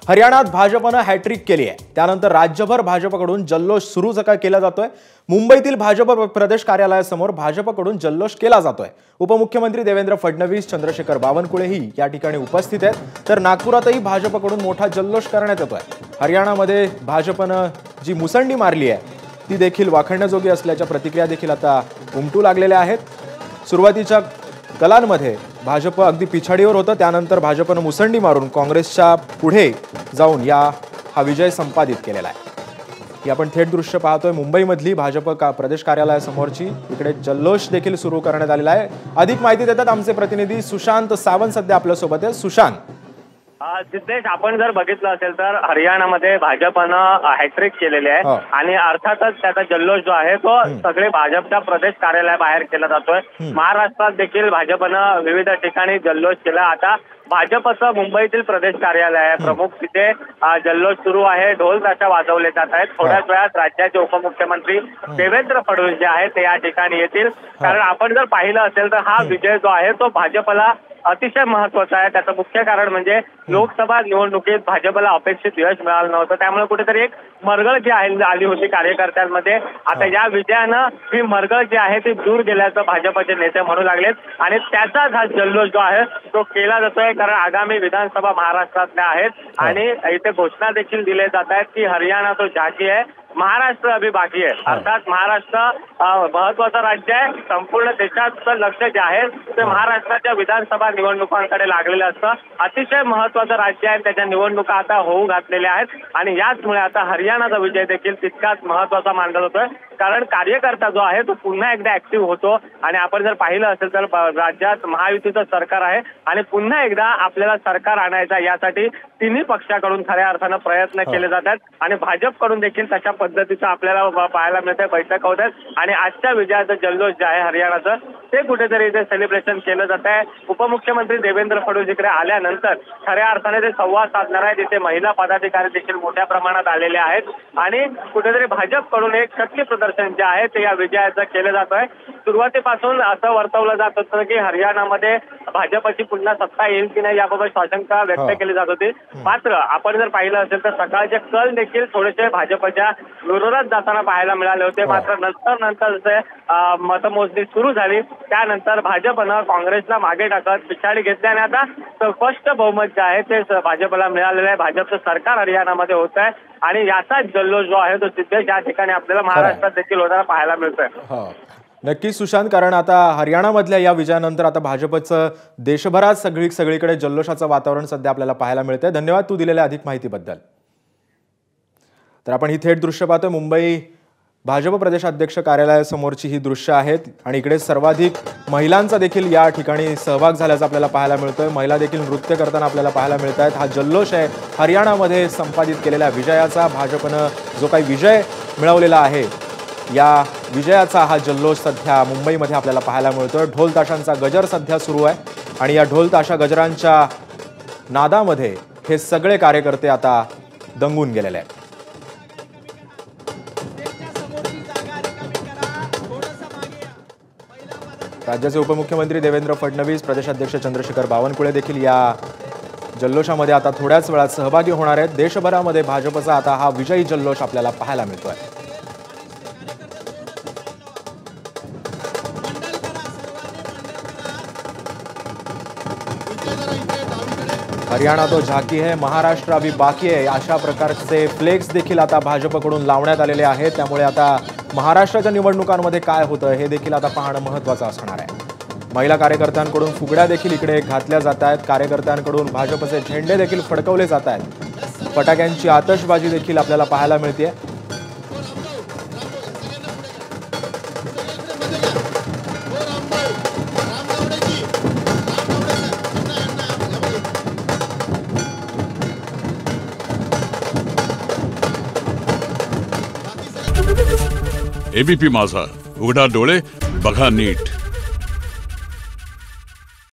हरियाणात भाजपनं हॅट्रिक केली आहे। त्यानंतर राज्यभर भाजपकडून जल्लोष सुरू केला जातोय। मुंबईतील भाजप प्रदेश कार्यालयासमोर भाजपकडून जल्लोष केला जातोय। उपमुख्यमंत्री देवेंद्र फडणवीस, चंद्रशेखर बावनकुळेही या ठिकाणी उपस्थित आहेत। तर नागपुरातही भाजपकडून मोठा जल्लोष करण्यात येतोय। हरियाणामध्ये भाजपनं जी मुसंडी मारली आहे ती देखील वाखणण्याजोगी असल्याच्या प्रतिक्रिया देखील आता उमटू लागलेल्या आहेत। सुरुवातीच्या कलांमध्ये भाजप अगदी पिछाडीवर होतं, त्यानंतर भाजपनं मुसंडी मारून काँग्रेसच्या पुढे जाऊन हा विजय संपादित केलेला आहे। ही आपण थेट दृश्य पाहतोय मुंबईमधली भाजप प्रदेश कार्यालयासमोरची। इकडे जल्लोष देखील सुरू करण्यात आलेला आहे। अधिक माहिती देतात आमचे प्रतिनिधी सुशांत सावंत सध्या आपल्या सोबत आहे। सुशांत, सिद्धेश, आपण जर बघितलं असेल तर हरियाणामध्ये भाजपनं हॅट्रिक केलेली आहे आणि अर्थातच त्याचा जल्लोष जो आहे तो सगळे भाजपच्या प्रदेश कार्यालयाबाहेर केला जातोय। महाराष्ट्रात देखील भाजपनं विविध ठिकाणी जल्लोष केला। आता भाजपचं मुंबईतील प्रदेश कार्यालय आहे प्रमुख, तिथे जल्लोष सुरू आहे। ढोल ताशा वाजवले जात आहेत। थोड्याच वेळात राज्याचे उपमुख्यमंत्री देवेंद्र फडणवीस जे आहेत ते या ठिकाणी येतील। कारण आपण जर पाहिलं असेल तर हा विजय जो आहे तो भाजपला अतिशय महत्वाचा आहे। त्याचं मुख्य कारण म्हणजे लोकसभा निवडणुकीत भाजपला अपेक्षित यश मिळालं नव्हतं, त्यामुळे कुठेतरी एक मरगळ जी आली होती कार्यकर्त्यांमध्ये। आता या विजयानं ही मरगळ जी आहे ती दूर गेल्याचं भाजपचे नेते म्हणू लागलेत आणि त्याचाच हा जल्लोष जो आहे तो केला जातोय। कारण आगामी विधानसभा महाराष्ट्रातल्या आहेत आणि इथे घोषणा देखील दिले जात आहेत की हरियाणा तो झाकी आहे, महाराष्ट्र अभी बाकी आहे। अर्थात महाराष्ट्र महत्वाचं राज्य आहे। संपूर्ण देशाचं लक्ष जे आहे ते महाराष्ट्राच्या विधानसभा निवडणुकांकडे लागलेलं असतं। अतिशय महत्वाचं राज्य आहे, त्याच्या निवडणुका आता होऊ घातलेल्या आहेत आणि याचमुळे आता हरियाणाचा विजय देखील तितकाच महत्वाचा मानला जातोय। कारण कार्यकर्ता जो आहे तो पुन्हा एकदा ऍक्टिव्ह होतो आणि आपण जर पाहिलं असेल तर राज्यात महायुतीचं सरकार आहे आणि पुन्हा एकदा आपल्याला सरकार आणायचा यासाठी तिन्ही पक्षाकडून खऱ्या अर्थानं प्रयत्न केले जातात आणि भाजपकडून देखील तशा पद्धतीचं आपल्याला पाहायला मिळतंय। बैठक होत आहेत आणि आजच्या विजयाचं जल्लोष जे आहे हरियाणाचं ते कुठेतरी इथे सेलिब्रेशन केलं जात आहे। उपमुख्यमंत्री देवेंद्र फडणवीस इकडे आल्यानंतर खऱ्या अर्थाने ते संवाद साधणार आहेत। तिथे महिला पदाधिकारी देखील मोठ्या प्रमाणात आलेले आहेत आणि कुठेतरी भाजपकडून एक शक्ती प्रदर्शन जे आहे ते या विजयाचं केलं जात आहे। सुरुवातीपासून असं वर्तवलं जात होतं की हरियाणामध्ये भाजपची पुन्हा सत्ता येईल की नाही याबाबत साशंका व्यक्त केली जात होती। मात्र आपण जर पाहिलं असेल तर सकाळचे कल देखील थोडेसे भाजपच्या विरोधात जाताना पाहायला मिळाले होते। मात्र नंतर जसे मतमोजणी सुरू झाली त्यानंतर भाजपनं काँग्रेसला मागे टाकत पिछाडी घेतली आणि आता स्पष्ट बहुमत जे आहे ते भाजपला मिळालेलं आहे। भाजपचं सरकार हरियाणामध्ये होत आहे आणि याचा जल्लोष जो आहे तो सिद्धेश या ठिकाणी आपल्याला महाराष्ट्रात देखील होताना पाहायला मिळतोय। नक्कीच सुशांत, कारण आता हरियाणामधल्या या विजयानंतर आता भाजपचं देशभरात सगळीकडे जल्लोषाचं वातावरण सध्या आपल्याला पाहायला मिळतंय। धन्यवाद तू दिलेल्या अधिक माहितीबद्दल। तर आपण ही थेट दृश्य पाहतोय मुंबई भाजप प्रदेशाध्यक्ष कार्यालयासमोरची ही दृश्य आहेत आणि इकडे सर्वाधिक महिलांचा देखील या ठिकाणी सहभाग झाल्याचं आपल्याला पाहायला मिळतोय। महिला देखील नृत्य करताना आपल्याला पाहायला मिळत आहेत। हा जल्लोष आहे हरियाणामध्ये संपादित केलेल्या विजयाचा। भाजपनं जो काही विजय मिळवलेला आहे या विजयाचा हा जल्लोष सध्या मुंबईमध्ये आपल्याला पाहायला मिळतोय। ढोल ताशांचा गजर सध्या सुरू आहे आणि या ढोल ताशा गजरांच्या नादामध्ये हे सगळे कार्यकर्ते आता दंगून गेलेले आहेत। राज्याचे उपमुख्यमंत्री देवेंद्र फडणवीस, प्रदेशाध्यक्ष चंद्रशेखर बावनकुळे देखील या जल्लोषामध्ये आता थोड्याच वेळात सहभागी होणार आहेत। देशभरामध्ये भाजपचा आता हा विजयी जल्लोष आपल्याला पाहायला मिळतोय। हरियाणा तो झाकी है, महाराष्ट्र अभी बाकी है, अशा प्रकारचे फ्लेक्स देखील आता भाजपकडून लावण्यात आलेले आहेत। त्यामुळे आता महाराष्ट्राच्या निवडणुकांमध्ये काय होतं हे देखील आता पाहणं महत्त्वाचं असणार आहे। महिला कार्यकर्त्यांकडून फुगड्या देखील इकडे घातल्या जात आहेत। कार्यकर्त्यांकडून भाजपचे झेंडे देखील फडकवले जात आहेत। फटाक्यांची आतषबाजी देखील आपल्याला पाहायला मिळते। एबीपी माझा, उघडा डोळे बघा नीट।